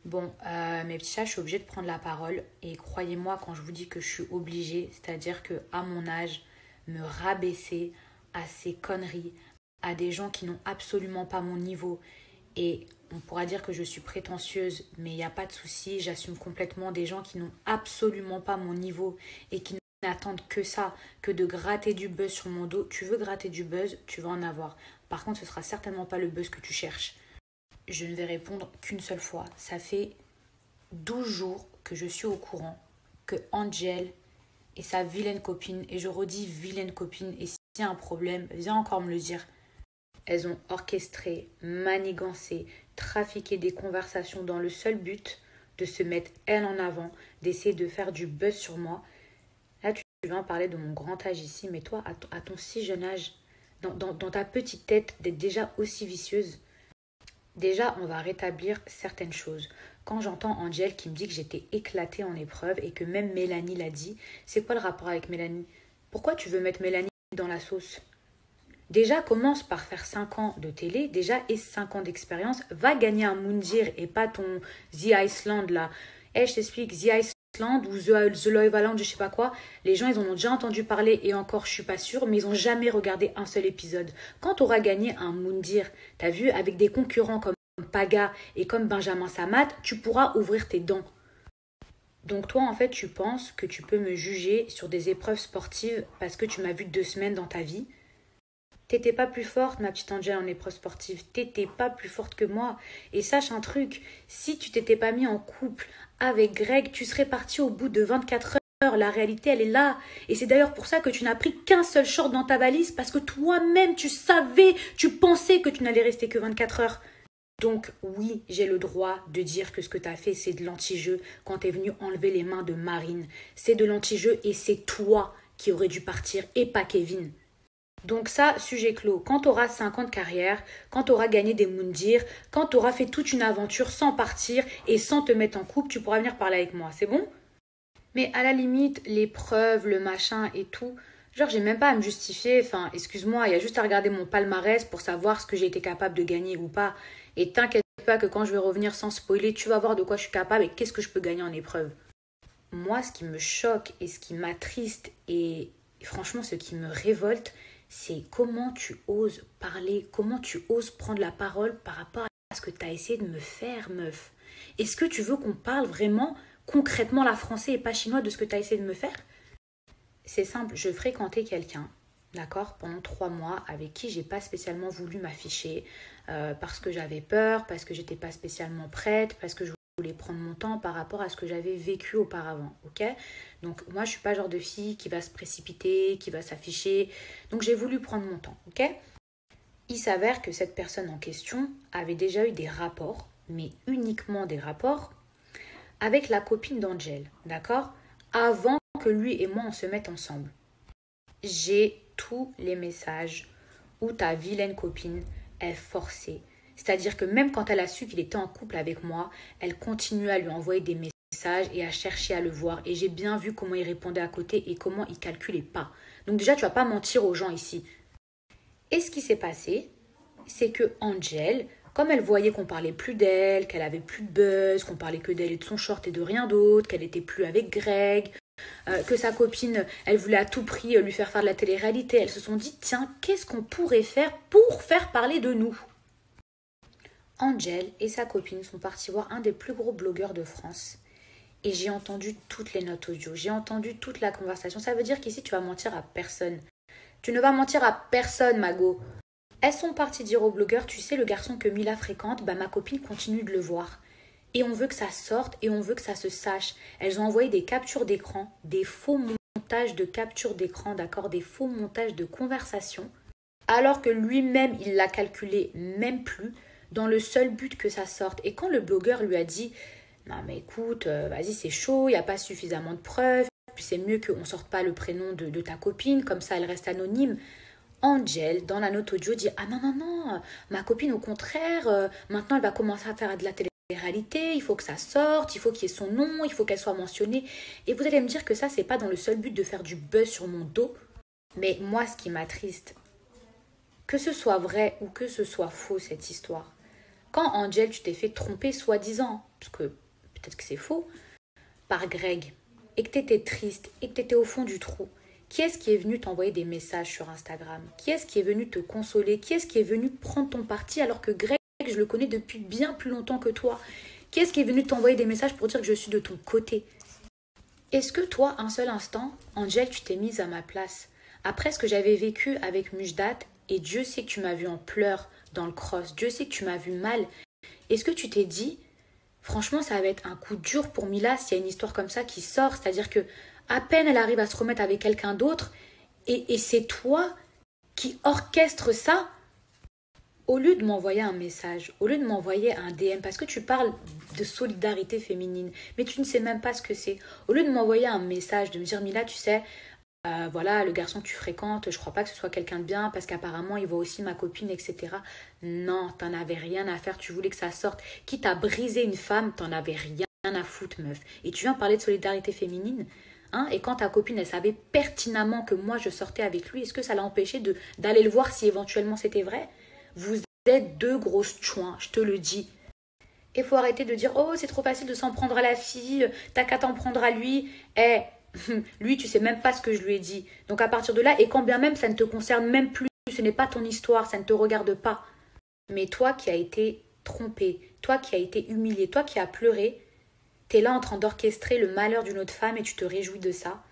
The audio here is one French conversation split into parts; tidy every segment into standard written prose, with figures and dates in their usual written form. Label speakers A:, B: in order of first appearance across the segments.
A: Bon, mes petits chats, je suis obligée de prendre la parole. Et croyez-moi quand je vous dis que je suis obligée, c'est-à-dire que à mon âge, me rabaisser à ces conneries, à des gens qui n'ont absolument pas mon niveau. Et on pourra dire que je suis prétentieuse, mais il n'y a pas de souci, j'assume complètement des gens qui n'ont absolument pas mon niveau et qui n'attendent que ça, que de gratter du buzz sur mon dos. Tu veux gratter du buzz, tu vas en avoir. Par contre, ce sera certainement pas le buzz que tu cherches. Je ne vais répondre qu'une seule fois. Ça fait 12 jours que je suis au courant que Angel et sa vilaine copine, et je redis vilaine copine, et s'il y a un problème, viens encore me le dire. Elles ont orchestré, manigancé, trafiqué des conversations dans le seul but de se mettre elles en avant, d'essayer de faire du buzz sur moi. Là, tu viens parler de mon grand âge ici, mais toi, à ton si jeune âge, dans ta petite tête, d'être déjà aussi vicieuse. Déjà, on va rétablir certaines choses. Quand j'entends Angel qui me dit que j'étais éclatée en épreuve et que même Mélanie l'a dit, c'est quoi le rapport avec Mélanie? Pourquoi tu veux mettre Mélanie dans la sauce? Déjà, commence par faire 5 ans de télé, déjà, et 5 ans d'expérience. Va gagner un Moundir et pas ton The Iceland là. Je t'explique, The Iceland ou The Love Island, je sais pas quoi. Les gens, ils en ont déjà entendu parler et encore, je suis pas sûre, mais ils ont jamais regardé un seul épisode. Quand tu auras gagné un Moundir, t'as vu, avec des concurrents comme Paga et comme Benjamin Samat, tu pourras ouvrir tes dents. Donc toi, en fait, tu penses que tu peux me juger sur des épreuves sportives parce que tu m'as vu 2 semaines dans ta vie? T'étais pas plus forte, ma petite Angel, en épreuve sportive. T'étais pas plus forte que moi. Et sache un truc, si tu t'étais pas mis en couple avec Greg, tu serais partie au bout de 24 heures. La réalité, elle est là. Et c'est d'ailleurs pour ça que tu n'as pris qu'un seul short dans ta valise, parce que toi-même, tu savais, tu pensais que tu n'allais rester que 24 heures. Donc oui, j'ai le droit de dire que ce que tu as fait, c'est de l'anti-jeu quand tu es venu enlever les mains de Marine. C'est de l'anti-jeu et c'est toi qui aurais dû partir et pas Kevin. Donc ça, sujet clos. Quand tu auras 5 ans de carrière, quand tu auras gagné des Moundir, quand tu auras fait toute une aventure sans partir et sans te mettre en couple, tu pourras venir parler avec moi, c'est bon? Mais à la limite, les preuves, le machin et tout, genre j'ai même pas à me justifier, enfin excuse-moi, il y a juste à regarder mon palmarès pour savoir ce que j'ai été capable de gagner ou pas. Et t'inquiète pas que quand je vais revenir sans spoiler, tu vas voir de quoi je suis capable et qu'est-ce que je peux gagner en épreuve. Moi, ce qui me choque et ce qui m'attriste et franchement ce qui me révolte, c'est comment tu oses parler, comment tu oses prendre la parole par rapport à ce que tu as essayé de me faire, meuf. Est-ce que tu veux qu'on parle vraiment concrètement la français et pas chinois de ce que tu as essayé de me faire? C'est simple, je fréquentais quelqu'un, d'accord, pendant 3 mois avec qui j'ai pas spécialement voulu m'afficher parce que j'avais peur, parce que j'étais pas spécialement prête, parce que je voulais prendre mon temps par rapport à ce que j'avais vécu auparavant, ok? Donc moi je suis pas le genre de fille qui va se précipiter, qui va s'afficher, donc j'ai voulu prendre mon temps, ok? Il s'avère que cette personne en question avait déjà eu des rapports, mais uniquement des rapports, avec la copine d'Angel, d'accord? Avant que lui et moi on se mette ensemble. J'ai tous les messages où ta vilaine copine, elle forçait. C'est-à-dire que même quand elle a su qu'il était en couple avec moi, elle continuait à lui envoyer des messages et à chercher à le voir. Et j'ai bien vu comment il répondait à côté et comment il calculait pas. Donc déjà, tu vas pas mentir aux gens ici. Et ce qui s'est passé, c'est que Angel, comme elle voyait qu'on parlait plus d'elle, qu'elle avait plus de buzz, qu'on parlait que d'elle et de son short et de rien d'autre, qu'elle était plus avec Greg, que sa copine, elle voulait à tout prix lui faire faire de la télé-réalité. Elles se sont dit, tiens, qu'est-ce qu'on pourrait faire pour faire parler de nous? Angel et sa copine sont partis voir un des plus gros blogueurs de France. Et j'ai entendu toutes les notes audio, j'ai entendu toute la conversation. Ça veut dire qu'ici, tu vas mentir à personne. Tu ne vas mentir à personne, Mago. Elles sont parties dire au blogueur, tu sais, le garçon que Mila fréquente, bah ma copine continue de le voir. Et on veut que ça sorte et on veut que ça se sache. Elles ont envoyé des captures d'écran, des faux montages de captures d'écran, d'accord, des faux montages de conversation, alors que lui-même, il l'a calculé même plus, dans le seul but que ça sorte. Et quand le blogueur lui a dit, non mais écoute, vas-y c'est chaud, il n'y a pas suffisamment de preuves, puis c'est mieux qu'on ne sorte pas le prénom de ta copine, comme ça elle reste anonyme. Angel, dans la note audio, dit « Ah non, non, non, ma copine, au contraire, maintenant, elle va commencer à faire de la télé-réalité, il faut que ça sorte, il faut qu'il y ait son nom, il faut qu'elle soit mentionnée. » Et vous allez me dire que ça, c'est pas dans le seul but de faire du buzz sur mon dos. Mais moi, ce qui m'attriste, que ce soit vrai ou que ce soit faux, cette histoire, Quand Angel, tu t'es fait tromper soi-disant, parce que peut-être que c'est faux, par Greg, et que tu étais triste, et que tu étais au fond du trou, qui est-ce qui est venu t'envoyer des messages sur Instagram? Qui est-ce qui est venu te consoler? Qui est-ce qui est venu prendre ton parti alors que Greg, je le connais depuis bien plus longtemps que toi? Qui est-ce qui est venu t'envoyer des messages pour dire que je suis de ton côté? Est-ce que toi, un seul instant, Angel, tu t'es mise à ma place? Après ce que j'avais vécu avec Mujdat, et Dieu sait que tu m'as vu en pleurs dans le cross, Dieu sait que tu m'as vu mal, est-ce que tu t'es dit, franchement, ça va être un coup dur pour Mila s'il y a une histoire comme ça qui sort, c'est-à-dire que à peine elle arrive à se remettre avec quelqu'un d'autre, et c'est toi qui orchestre ça, au lieu de m'envoyer un message, au lieu de m'envoyer un DM, parce que tu parles de solidarité féminine, mais tu ne sais même pas ce que c'est, au lieu de m'envoyer un message, de me dire Mila, tu sais, voilà, le garçon que tu fréquentes, je crois pas que ce soit quelqu'un de bien, parce qu'apparemment il voit aussi ma copine, etc. Non, t'en avais rien à faire, tu voulais que ça sorte. Quitte à briser une femme, t'en avais rien à foutre, meuf. Et tu viens parler de solidarité féminine, hein, et quand ta copine, elle savait pertinemment que moi je sortais avec lui, est-ce que ça l'a empêché d'aller le voir si éventuellement c'était vrai? Vous êtes deux grosses chouins, je te le dis. Il faut arrêter de dire « Oh, c'est trop facile de s'en prendre à la fille, t'as qu'à t'en prendre à lui. » Lui, tu sais même pas ce que je lui ai dit. Donc à partir de là, et quand bien même ça ne te concerne même plus, ce n'est pas ton histoire, ça ne te regarde pas. Mais toi qui as été trompé, toi qui as été humilié, toi qui as pleuré, tu es là en train d'orchestrer le malheur d'une autre femme et tu te réjouis de ça.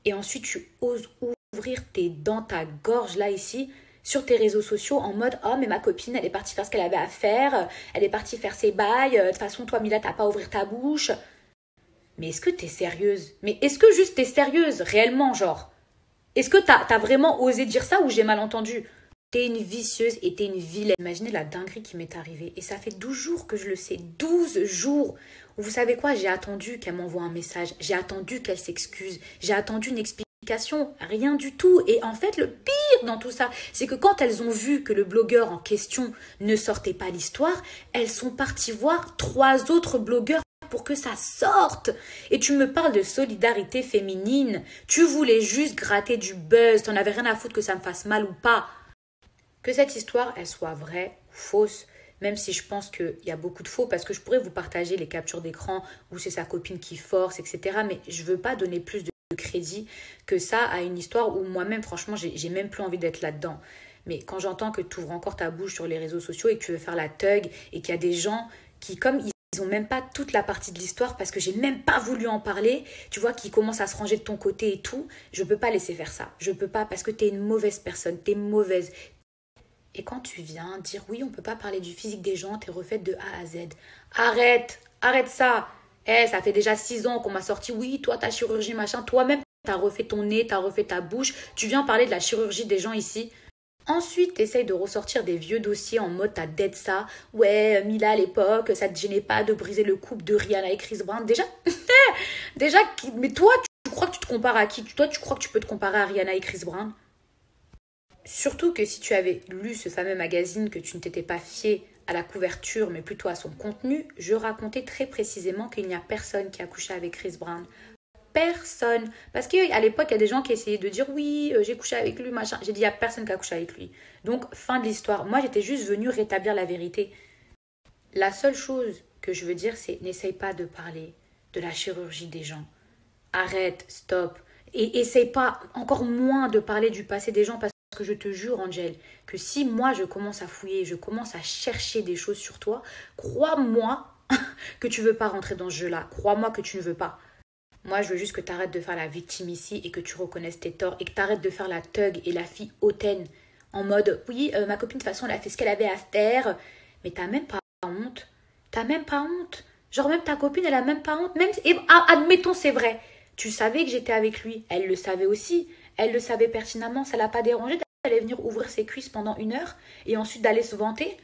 A: Et ensuite tu oses ouvrir tes dents, ta gorge là ici, sur tes réseaux sociaux en mode « Oh mais ma copine elle est partie faire ce qu'elle avait à faire, elle est partie faire ses bails, de toute façon toi Mila t'as pas à ouvrir ta bouche ». Mais est-ce que t'es sérieuse? Mais est-ce que juste t'es sérieuse, réellement, genre? Est-ce que t'as vraiment osé dire ça ou j'ai mal entendu? T'es une vicieuse et t'es une vilaine. Imaginez la dinguerie qui m'est arrivée. Et ça fait 12 jours que je le sais. 12 jours. Vous savez quoi? J'ai attendu qu'elle m'envoie un message. J'ai attendu qu'elle s'excuse. J'ai attendu une explication. Rien du tout. Et en fait, le pire dans tout ça, c'est que quand elles ont vu que le blogueur en question ne sortait pas l'histoire, elles sont parties voir 3 autres blogueurs pour que ça sorte. Et tu me parles de solidarité féminine. Tu voulais juste gratter du buzz. T'en avais rien à foutre que ça me fasse mal ou pas. Que cette histoire, elle soit vraie ou fausse, même si je pense qu'il y a beaucoup de faux, parce que je pourrais vous partager les captures d'écran où c'est sa copine qui force, etc. Mais je veux pas donner plus de crédit que ça à une histoire où moi-même, franchement, j'ai même plus envie d'être là-dedans. Mais quand j'entends que tu ouvres encore ta bouche sur les réseaux sociaux et que tu veux faire la thug et qu'il y a des gens qui, comme ils n'ont même pas toute la partie de l'histoire parce que j'ai même pas voulu en parler, tu vois, qui commencent à se ranger de ton côté et tout, je peux pas laisser faire ça. Je peux pas parce que tu es une mauvaise personne, tu es mauvaise. Et quand tu viens dire oui, on peut pas parler du physique des gens, t'es refaite de A à Z. Arrête ça. Ça fait déjà 6 ans qu'on m'a sorti, oui, toi, ta chirurgie, machin, toi-même, t'as refait ton nez, t'as refait ta bouche, tu viens parler de la chirurgie des gens ici. Ensuite, t'essayes de ressortir des vieux dossiers en mode t'as dead ça. Ouais, Mila à l'époque, ça te gênait pas de briser le couple de Rihanna et Chris Brown. Déjà, mais toi, tu crois que tu te compares à qui? Toi, tu crois que tu peux te comparer à Rihanna et Chris Brown? Surtout que si tu avais lu ce fameux magazine, que tu ne t'étais pas fié à la couverture, mais plutôt à son contenu, je racontais très précisément qu'il n'y a personne qui a couché avec Chris Brown. Personne. Parce qu'à l'époque, il y a des gens qui essayaient de dire oui, j'ai couché avec lui, machin. J'ai dit, il n'y a personne qui a couché avec lui. Donc, fin de l'histoire. Moi, j'étais juste venue rétablir la vérité. La seule chose que je veux dire, c'est n'essaye pas de parler de la chirurgie des gens. Arrête, stop. Et essaye pas, encore moins, de parler du passé des gens parce que je te jure, Angel, que si moi, je commence à fouiller, je commence à chercher des choses sur toi, crois-moi que tu veux pas rentrer dans ce jeu-là. Crois-moi que tu ne veux pas. Moi, je veux juste que tu arrêtes de faire la victime ici et que tu reconnaisses tes torts et que tu arrêtes de faire la thug et la fille hautaine en mode « Oui, ma copine, de toute façon, elle a fait ce qu'elle avait à faire. » Mais t'as même pas honte. T'as même pas honte. Genre, même ta copine, elle a même pas honte. Même, admettons, c'est vrai. Tu savais que j'étais avec lui. Elle le savait aussi. Elle le savait pertinemment. Ça l'a pas dérangé d'aller venir ouvrir ses cuisses pendant 1 heure et ensuite d'aller se vanter.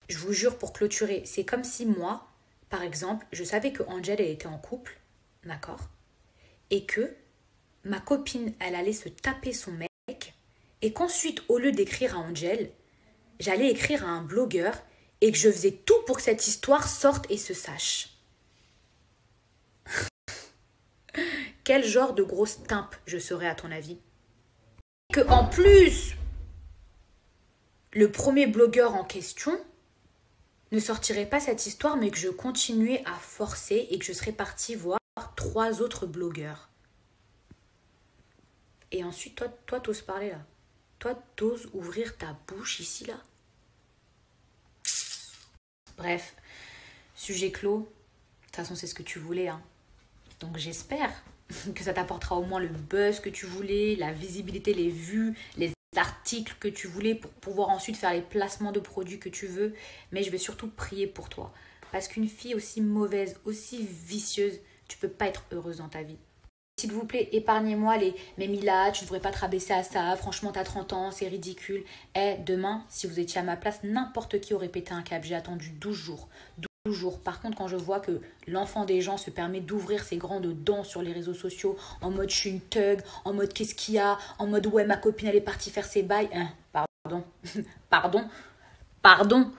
A: Je vous jure, pour clôturer, c'est comme si moi... Par exemple, je savais que Angel elle était en couple, d'accord? Et que ma copine, elle allait se taper son mec. Et qu'ensuite, au lieu d'écrire à Angel, j'allais écrire à un blogueur et que je faisais tout pour que cette histoire sorte et se sache. Quel genre de grosse timpe je serais à ton avis? Que en plus, le premier blogueur en question ne sortirait pas cette histoire, mais que je continuais à forcer et que je serais partie voir 3 autres blogueurs. Et ensuite, toi, t'oses parler là. Toi, t'oses ouvrir ta bouche ici, là. Bref, sujet clos. De toute façon, c'est ce que tu voulais, hein. Donc j'espère que ça t'apportera au moins le buzz que tu voulais, la visibilité, les vues, les articles que tu voulais pour pouvoir ensuite faire les placements de produits que tu veux. Mais je vais surtout prier pour toi. Parce qu'une fille aussi mauvaise, aussi vicieuse, tu peux pas être heureuse dans ta vie. S'il vous plaît, épargnez-moi les « mais Mila, tu ne devrais pas te rabaisser à ça, franchement t'as 30 ans, c'est ridicule ». Demain, si vous étiez à ma place, n'importe qui aurait pété un câble. J'ai attendu 12 jours. 12 jours. Par contre, quand je vois que l'enfant des gens se permet d'ouvrir ses grandes dents sur les réseaux sociaux, en mode je suis une thug, en mode qu'est-ce qu'il y a, en mode ouais ma copine elle est partie faire ses bails, pardon, pardon.